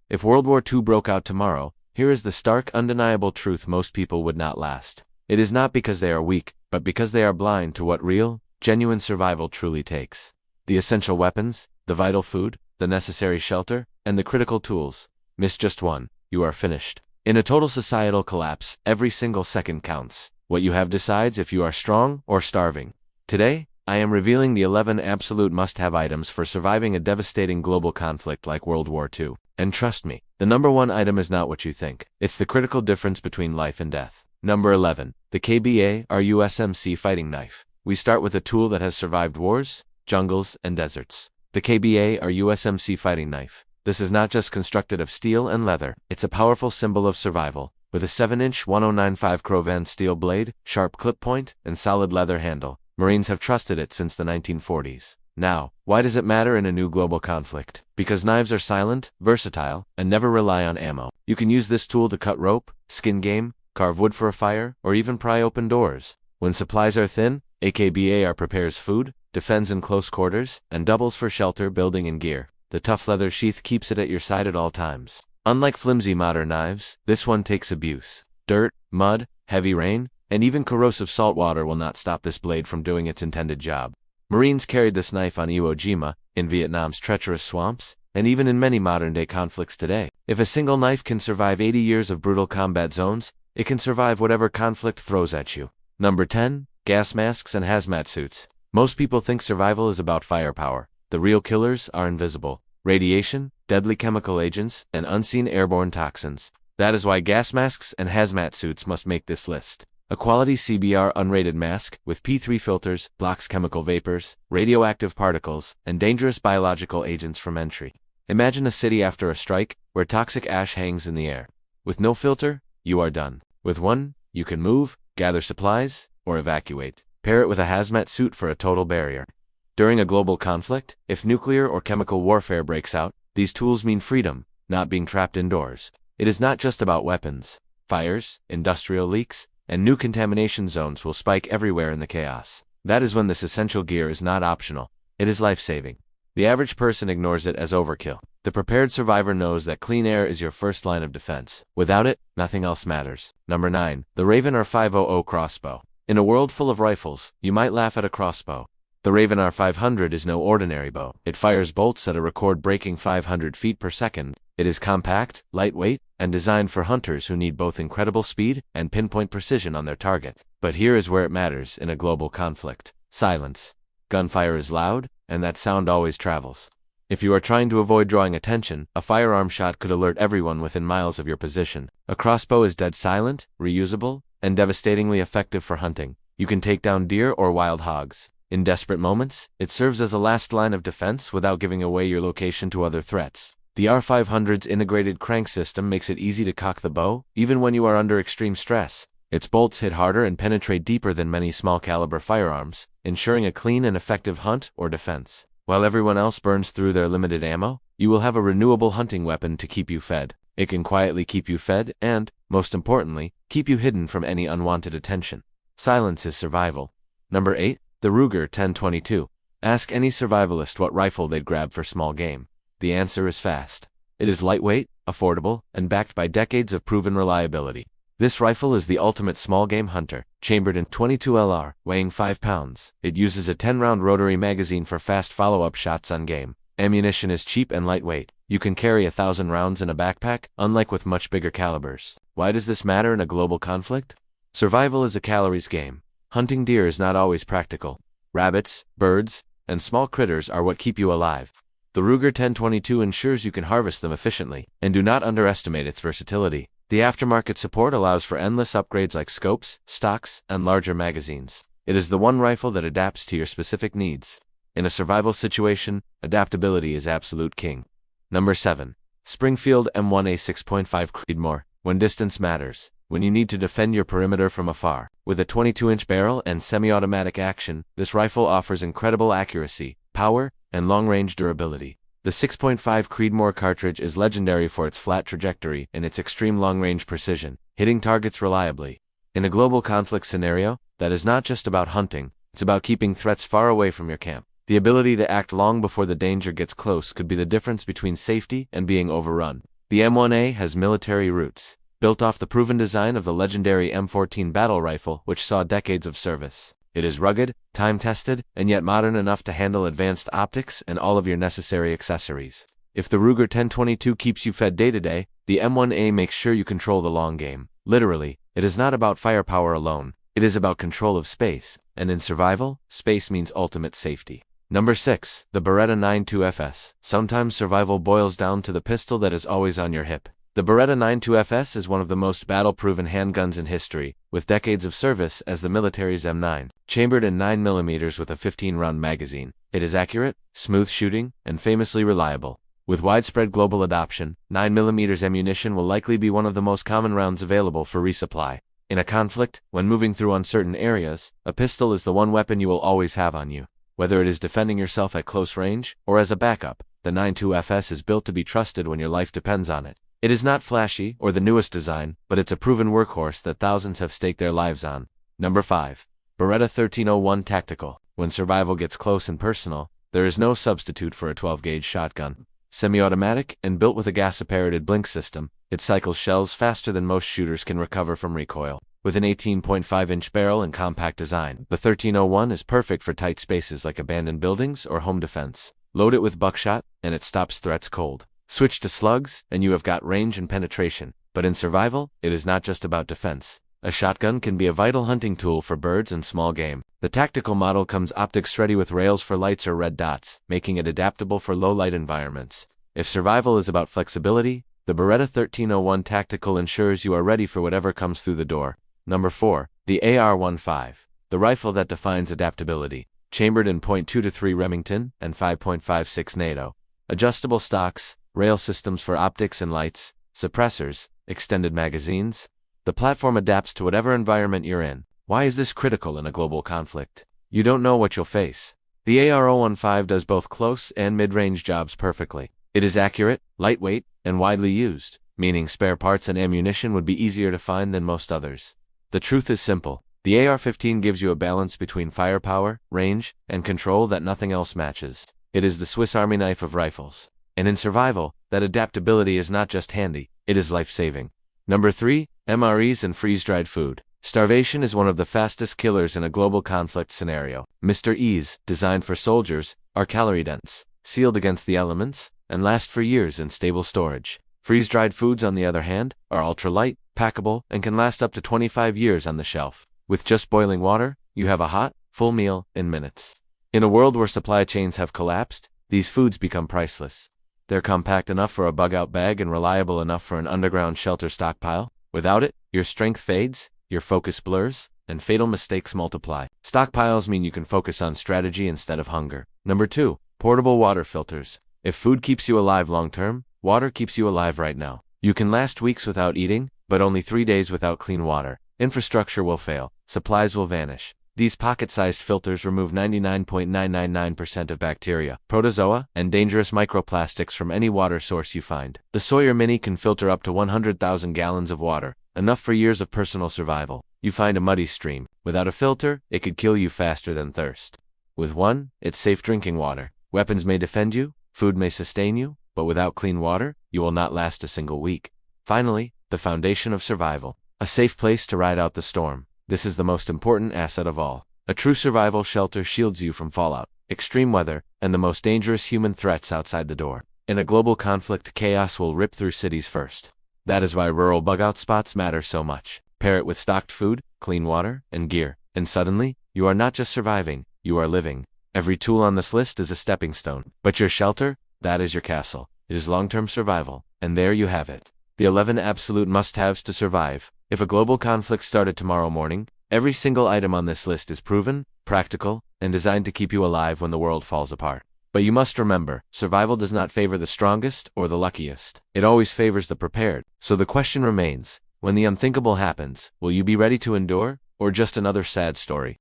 If World War II broke out tomorrow, here is the stark, undeniable truth: most people would not last. It is not because they are weak, but because they are blind to what real, genuine survival truly takes. The essential weapons, the vital food, the necessary shelter, and the critical tools. Miss just one, you are finished. In a total societal collapse, every single second counts. What you have decides if you are strong or starving. Today, I am revealing the 11 absolute must-have items for surviving a devastating global conflict like World War II. And trust me, the number one item is not what you think. It's the critical difference between life and death. Number 11. The KBAR USMC fighting knife. We start with a tool that has survived wars, jungles, and deserts. The KBAR USMC fighting knife. This is not just constructed of steel and leather, it's a powerful symbol of survival. With a 7-inch 1095 Crovan steel blade, sharp clip point, and solid leather handle, Marines have trusted it since the 1940s. Now, why does it matter in a new global conflict? Because knives are silent, versatile, and never rely on ammo. You can use this tool to cut rope, skin game, carve wood for a fire, or even pry open doors. When supplies are thin, KBAR prepares food, defends in close quarters, and doubles for shelter, building, and gear. The tough leather sheath keeps it at your side at all times. Unlike flimsy modern knives, this one takes abuse. Dirt, mud, heavy rain, and even corrosive salt water will not stop this blade from doing its intended job. Marines carried this knife on Iwo Jima, in Vietnam's treacherous swamps, and even in many modern-day conflicts today. If a single knife can survive 80 years of brutal combat zones, it can survive whatever conflict throws at you. Number 10. Gas masks and hazmat suits. Most people think survival is about firepower. The real killers are invisible. Radiation, deadly chemical agents, and unseen airborne toxins. That is why gas masks and hazmat suits must make this list. A quality CBR unrated mask, with P3 filters, blocks chemical vapors, radioactive particles, and dangerous biological agents from entry. Imagine a city after a strike, where toxic ash hangs in the air. With no filter, you are done. With one, you can move, gather supplies, or evacuate. Pair it with a hazmat suit for a total barrier. During a global conflict, if nuclear or chemical warfare breaks out, these tools mean freedom, not being trapped indoors. It is not just about weapons. Fires, industrial leaks, and new contamination zones will spike everywhere in the chaos. That is when this essential gear is not optional. It is life-saving. The average person ignores it as overkill. The prepared survivor knows that clean air is your first line of defense. Without it, nothing else matters. Number 9. The Raven R500 crossbow. In a world full of rifles, you might laugh at a crossbow. The Raven R500 is no ordinary bow. It fires bolts at a record-breaking 500 feet per second. It is compact, lightweight, and designed for hunters who need both incredible speed and pinpoint precision on their target. But here is where it matters in a global conflict. Silence. Gunfire is loud, and that sound always travels. If you are trying to avoid drawing attention, a firearm shot could alert everyone within miles of your position. A crossbow is dead silent, reusable, and devastatingly effective for hunting. You can take down deer or wild hogs. In desperate moments, it serves as a last line of defense without giving away your location to other threats. The R500's integrated crank system makes it easy to cock the bow, even when you are under extreme stress. Its bolts hit harder and penetrate deeper than many small-caliber firearms, ensuring a clean and effective hunt or defense. While everyone else burns through their limited ammo, you will have a renewable hunting weapon to keep you fed. It can quietly keep you fed and, most importantly, keep you hidden from any unwanted attention. Silence is survival. Number 8. The Ruger 1022. Ask any survivalist what rifle they'd grab for small game. The answer is fast. It is lightweight, affordable, and backed by decades of proven reliability. This rifle is the ultimate small game hunter, chambered in .22 LR, weighing 5 pounds. It uses a 10-round rotary magazine for fast follow-up shots on game. Ammunition is cheap and lightweight. You can carry 1,000 rounds in a backpack, unlike with much bigger calibers. Why does this matter in a global conflict? Survival is a calories game. Hunting deer is not always practical. Rabbits, birds, and small critters are what keep you alive. The Ruger 1022 ensures you can harvest them efficiently, and do not underestimate its versatility. The aftermarket support allows for endless upgrades like scopes, stocks, and larger magazines. It is the one rifle that adapts to your specific needs. In a survival situation, adaptability is absolute king. Number 7. Springfield M1A 6.5 Creedmoor. When distance matters. When you need to defend your perimeter from afar. With a 22-inch barrel and semi-automatic action, this rifle offers incredible accuracy, power, and long-range durability. The 6.5 Creedmoor cartridge is legendary for its flat trajectory and its extreme long-range precision, hitting targets reliably. In a global conflict scenario, that is not just about hunting, it's about keeping threats far away from your camp. The ability to act long before the danger gets close could be the difference between safety and being overrun. The M1A has military roots, built off the proven design of the legendary M14 battle rifle, which saw decades of service. It is rugged, time-tested, and yet modern enough to handle advanced optics and all of your necessary accessories. If the Ruger 1022 keeps you fed day to day, the M1A makes sure you control the long game. Literally, it is not about firepower alone. It is about control of space, and in survival, space means ultimate safety. Number 6. The Beretta 92FS. Sometimes survival boils down to the pistol that is always on your hip. The Beretta 92FS is one of the most battle-proven handguns in history, with decades of service as the military's M9. Chambered in 9mm with a 15-round magazine, it is accurate, smooth shooting, and famously reliable. With widespread global adoption, 9mm ammunition will likely be one of the most common rounds available for resupply. In a conflict, when moving through uncertain areas, a pistol is the one weapon you will always have on you. Whether it is defending yourself at close range, or as a backup, the 92FS is built to be trusted when your life depends on it. It is not flashy or the newest design, but it's a proven workhorse that thousands have staked their lives on. Number 5. Beretta 1301 Tactical. When survival gets close and personal, there is no substitute for a 12-gauge shotgun. Semi-automatic and built with a gas-apparated blink system, it cycles shells faster than most shooters can recover from recoil. With an 18.5-inch barrel and compact design, the 1301 is perfect for tight spaces like abandoned buildings or home defense. Load it with buckshot, and it stops threats cold. Switch to slugs, and you have got range and penetration. But in survival, it is not just about defense. A shotgun can be a vital hunting tool for birds and small game. The tactical model comes optics ready with rails for lights or red dots, making it adaptable for low-light environments. If survival is about flexibility, the Beretta 1301 Tactical ensures you are ready for whatever comes through the door. Number 4. The AR-15. The rifle that defines adaptability. Chambered in .223 Remington and 5.56 NATO. Adjustable stocks, rail systems for optics and lights, suppressors, extended magazines. The platform adapts to whatever environment you're in. Why is this critical in a global conflict? You don't know what you'll face. The AR-15 does both close and mid-range jobs perfectly. It is accurate, lightweight, and widely used, meaning spare parts and ammunition would be easier to find than most others. The truth is simple. The AR-15 gives you a balance between firepower, range, and control that nothing else matches. It is the Swiss Army knife of rifles. And in survival, that adaptability is not just handy, it is life-saving. Number 3. MREs and freeze-dried food. Starvation is one of the fastest killers in a global conflict scenario. Mr. E's, designed for soldiers, are calorie-dense, sealed against the elements, and last for years in stable storage. Freeze-dried foods, on the other hand, are ultra-light, packable, and can last up to 25 years on the shelf. With just boiling water, you have a hot, full meal in minutes. In a world where supply chains have collapsed, these foods become priceless. They're compact enough for a bug-out bag and reliable enough for an underground shelter stockpile. Without it, your strength fades, your focus blurs, and fatal mistakes multiply. Stockpiles mean you can focus on strategy instead of hunger. Number 2. Portable water filters. If food keeps you alive long-term, water keeps you alive right now. You can last weeks without eating, but only 3 days without clean water. Infrastructure will fail. Supplies will vanish. These pocket-sized filters remove 99.999% of bacteria, protozoa, and dangerous microplastics from any water source you find. The Sawyer Mini can filter up to 100,000 gallons of water, enough for years of personal survival. You find a muddy stream. Without a filter, it could kill you faster than thirst. With one, it's safe drinking water. Weapons may defend you, food may sustain you, but without clean water, you will not last a single week. Finally, the foundation of survival. A safe place to ride out the storm. This is the most important asset of all. A true survival shelter shields you from fallout, extreme weather, and the most dangerous human threats outside the door. In a global conflict, chaos will rip through cities first. That is why rural bug-out spots matter so much. Pair it with stocked food, clean water, and gear, and suddenly, you are not just surviving, you are living. Every tool on this list is a stepping stone. But your shelter? That is your castle. It is long-term survival, and there you have it. The 11 absolute must-haves to survive. If a global conflict started tomorrow morning, every single item on this list is proven, practical, and designed to keep you alive when the world falls apart. But you must remember, survival does not favor the strongest or the luckiest. It always favors the prepared. So the question remains, when the unthinkable happens, will you be ready to endure, or just another sad story?